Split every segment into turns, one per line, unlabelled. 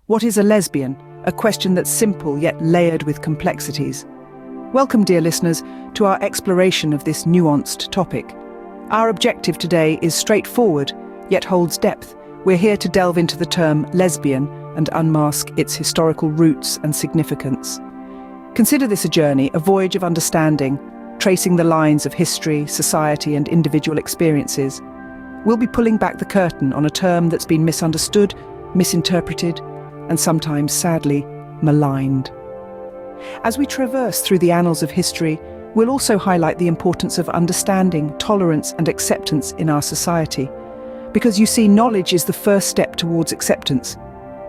What is a lesbian? A question that's simple yet layered with complexities. Welcome, dear listeners, to our exploration of this nuanced topic. Our objective today is straightforward, yet holds depth. We're here to delve into the term lesbian and unmask its historical roots and significance. Consider this a journey, a voyage of understanding, tracing the lines of history, society, and individual experiences. We'll be pulling back the curtain on a term that's been misunderstood, misinterpreted, and sometimes, sadly, maligned. As we traverse through the annals of history, we'll also highlight the importance of understanding, tolerance, and acceptance in our society. Because you see, knowledge is the first step towards acceptance.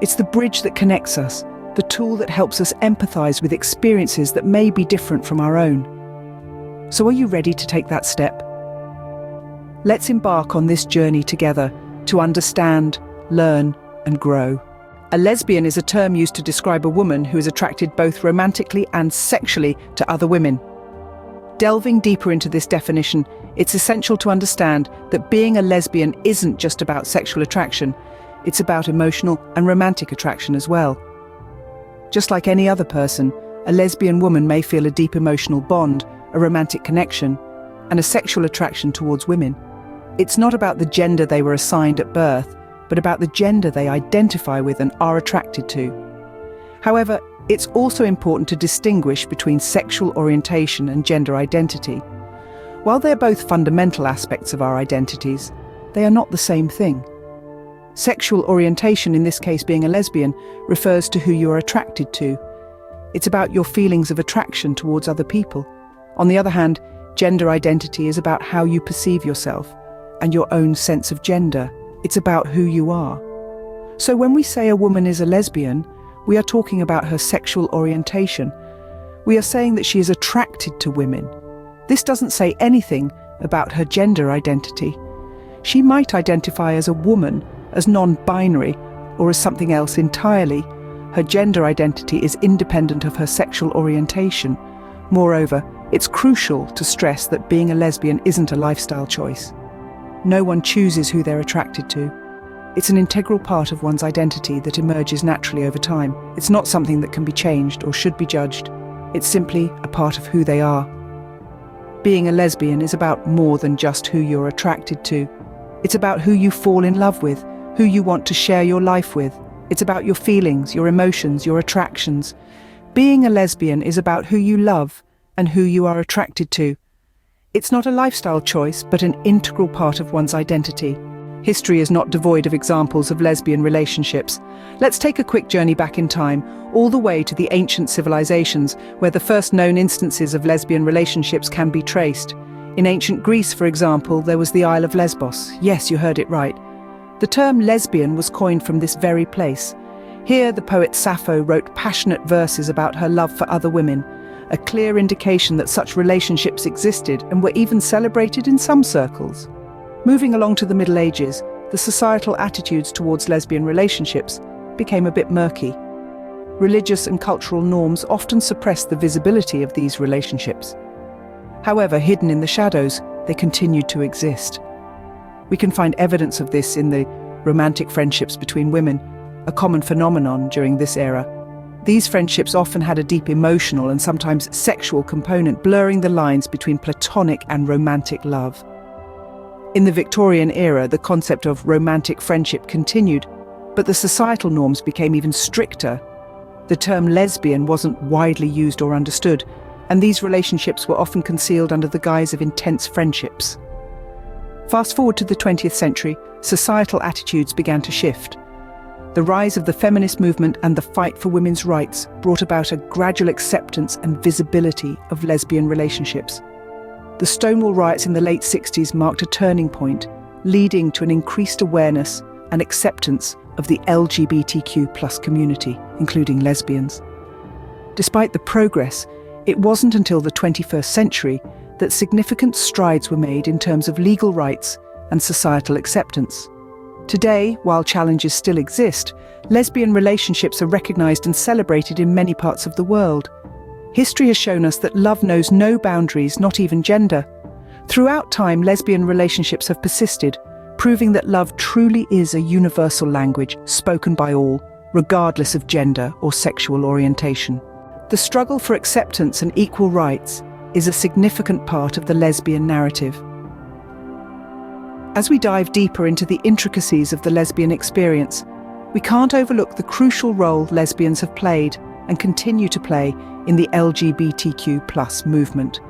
It's the bridge that connects us, the tool that helps us empathize with experiences that may be different from our own. So are you ready to take that step? Let's embark on this journey together to understand, learn, and grow. A lesbian is a term used to describe a woman who is attracted both romantically and sexually to other women. Delving deeper into this definition, it's essential to understand that being a lesbian isn't just about sexual attraction, it's about emotional and romantic attraction as well. Just like any other person, a lesbian woman may feel a deep emotional bond, a romantic connection, and a sexual attraction towards women. It's not about the gender they were assigned at birth, but about the gender they identify with and are attracted to. However, it's also important to distinguish between sexual orientation and gender identity. While they're both fundamental aspects of our identities, they are not the same thing. Sexual orientation, in this case being a lesbian, refers to who you are attracted to. It's about your feelings of attraction towards other people. On the other hand, gender identity is about how you perceive yourself and your own sense of gender. It's about who you are. So when we say a woman is a lesbian, we are talking about her sexual orientation. We are saying that she is attracted to women. This doesn't say anything about her gender identity. She might identify as a woman, as non-binary, or as something else entirely. Her gender identity is independent of her sexual orientation. Moreover, it's crucial to stress that being a lesbian isn't a lifestyle choice. No one chooses who they're attracted to. It's an integral part of one's identity that emerges naturally over time. It's not something that can be changed or should be judged. It's simply a part of who they are. Being a lesbian is about more than just who you're attracted to. It's about who you fall in love with, who you want to share your life with. It's about your feelings, your emotions, your attractions. Being a lesbian is about who you love and who you are attracted to. It's not a lifestyle choice, but an integral part of one's identity. History is not devoid of examples of lesbian relationships. Let's take a quick journey back in time, all the way to the ancient civilizations, where the first known instances of lesbian relationships can be traced. In ancient Greece, for example, there was the Isle of Lesbos. Yes, you heard it right. The term lesbian was coined from this very place. Here, the poet Sappho wrote passionate verses about her love for other women, a clear indication that such relationships existed and were even celebrated in some circles. Moving along to the Middle Ages, the societal attitudes towards lesbian relationships became a bit murky. Religious and cultural norms often suppressed the visibility of these relationships. However, hidden in the shadows, they continued to exist. We can find evidence of this in the romantic friendships between women, a common phenomenon during this era. These friendships often had a deep emotional and sometimes sexual component, blurring the lines between platonic and romantic love. In the Victorian era, the concept of romantic friendship continued, but the societal norms became even stricter. The term lesbian wasn't widely used or understood, and these relationships were often concealed under the guise of intense friendships. Fast forward to the 20th century, societal attitudes began to shift. The rise of the feminist movement and the fight for women's rights brought about a gradual acceptance and visibility of lesbian relationships. The Stonewall riots in the late 60s marked a turning point, leading to an increased awareness and acceptance of the LGBTQ+ community, including lesbians. Despite the progress, it wasn't until the 21st century that significant strides were made in terms of legal rights and societal acceptance. Today, while challenges still exist, lesbian relationships are recognized and celebrated in many parts of the world. History has shown us that love knows no boundaries, not even gender. Throughout time, lesbian relationships have persisted, proving that love truly is a universal language spoken by all, regardless of gender or sexual orientation. The struggle for acceptance and equal rights is a significant part of the lesbian narrative. As we dive deeper into the intricacies of the lesbian experience, we can't overlook the crucial role lesbians have played and continue to play in the LGBTQ+ movement.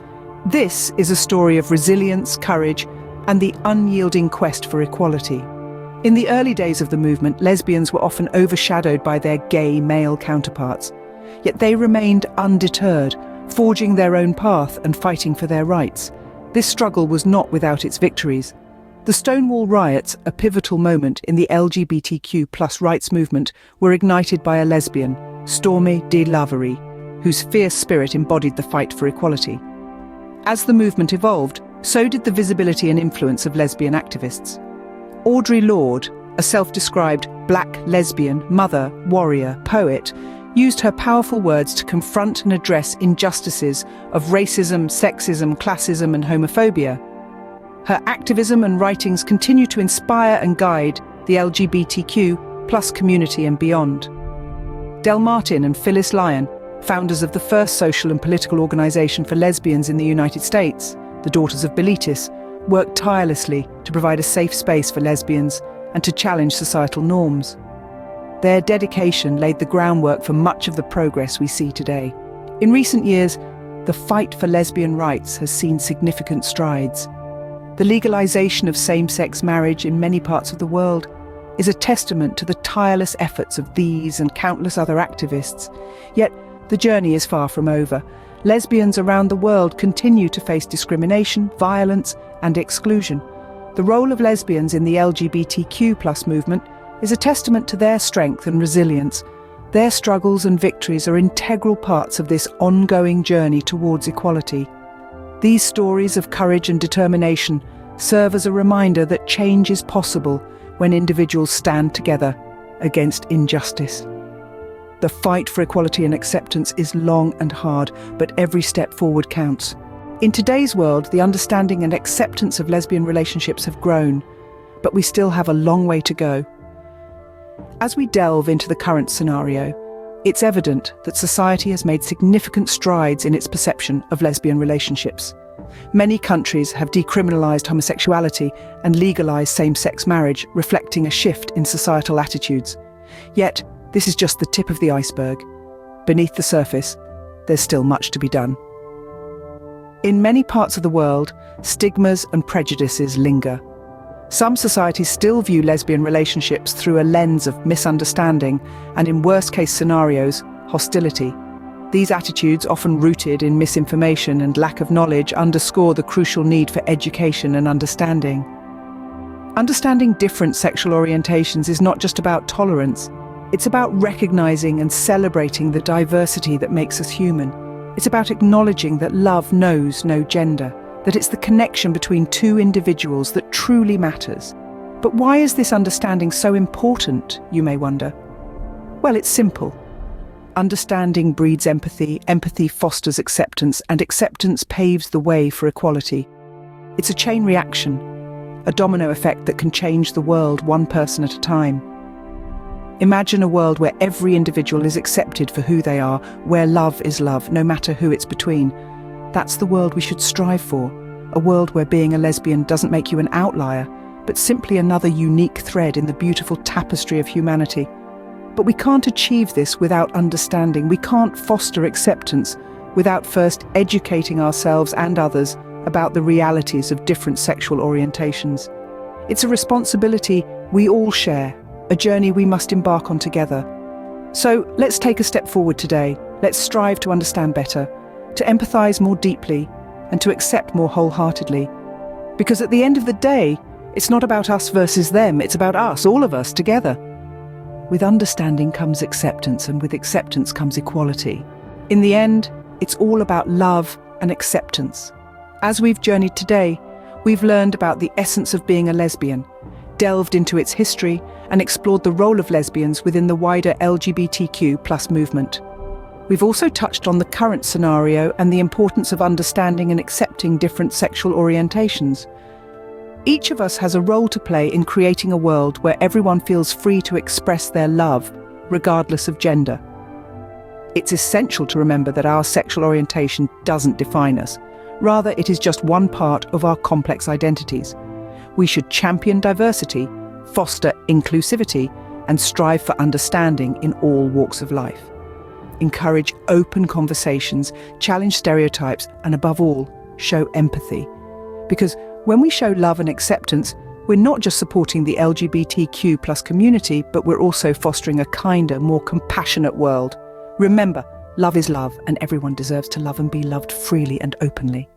This is a story of resilience, courage, and the unyielding quest for equality. In the early days of the movement, lesbians were often overshadowed by their gay male counterparts, yet they remained undeterred, forging their own path and fighting for their rights. This struggle was not without its victories. The Stonewall riots, a pivotal moment in the LGBTQ+ rights movement, were ignited by a lesbian, Stormy DeLavery, whose fierce spirit embodied the fight for equality. As the movement evolved, so did the visibility and influence of lesbian activists. Audre Lorde, a self-described black lesbian, mother, warrior, poet, used her powerful words to confront and address injustices of racism, sexism, classism, and homophobia. Her activism and writings continue to inspire and guide the LGBTQ+ community and beyond. Del Martin and Phyllis Lyon, founders of the first social and political organization for lesbians in the United States, the Daughters of Bilitis, worked tirelessly to provide a safe space for lesbians and to challenge societal norms. Their dedication laid the groundwork for much of the progress we see today. In recent years, the fight for lesbian rights has seen significant strides. The legalization of same-sex marriage in many parts of the world is a testament to the tireless efforts of these and countless other activists. Yet, the journey is far from over. Lesbians around the world continue to face discrimination, violence, and exclusion. The role of lesbians in the LGBTQ+ movement is a testament to their strength and resilience. Their struggles and victories are integral parts of this ongoing journey towards equality. These stories of courage and determination serve as a reminder that change is possible when individuals stand together against injustice. The fight for equality and acceptance is long and hard, but every step forward counts. In today's world, the understanding and acceptance of lesbian relationships have grown, but we still have a long way to go. As we delve into the current scenario, it's evident that society has made significant strides in its perception of lesbian relationships. Many countries have decriminalized homosexuality and legalized same-sex marriage, reflecting a shift in societal attitudes. Yet, this is just the tip of the iceberg. Beneath the surface, there's still much to be done. In many parts of the world, stigmas and prejudices linger. Some societies still view lesbian relationships through a lens of misunderstanding and, in worst-case scenarios, hostility. These attitudes, often rooted in misinformation and lack of knowledge, underscore the crucial need for education and understanding. Understanding different sexual orientations is not just about tolerance. It's about recognizing and celebrating the diversity that makes us human. It's about acknowledging that love knows no gender, that it's the connection between two individuals that truly matters. But why is this understanding so important, you may wonder? Well, it's simple. Understanding breeds empathy, empathy fosters acceptance, and acceptance paves the way for equality. It's a chain reaction, a domino effect that can change the world one person at a time. Imagine a world where every individual is accepted for who they are, where love is love, no matter who it's between. That's the world we should strive for, a world where being a lesbian doesn't make you an outlier, but simply another unique thread in the beautiful tapestry of humanity. But we can't achieve this without understanding. We can't foster acceptance without first educating ourselves and others about the realities of different sexual orientations. It's a responsibility we all share, a journey we must embark on together. So let's take a step forward today. Let's strive to understand better, to empathize more deeply, and to accept more wholeheartedly. Because at the end of the day, it's not about us versus them, it's about us, all of us, together. With understanding comes acceptance, and with acceptance comes equality. In the end, it's all about love and acceptance. As we've journeyed today, we've learned about the essence of being a lesbian, delved into its history, and explored the role of lesbians within the wider LGBTQ+ movement. We've also touched on the current scenario and the importance of understanding and accepting different sexual orientations. Each of us has a role to play in creating a world where everyone feels free to express their love regardless of gender. It's essential to remember that our sexual orientation doesn't define us. Rather, it is just one part of our complex identities. We should champion diversity, foster inclusivity, and strive for understanding in all walks of life. Encourage open conversations, challenge stereotypes, and above all, show empathy. Because when we show love and acceptance, we're not just supporting the LGBTQ+ community, but we're also fostering a kinder, more compassionate world. Remember, love is love, and everyone deserves to love and be loved freely and openly.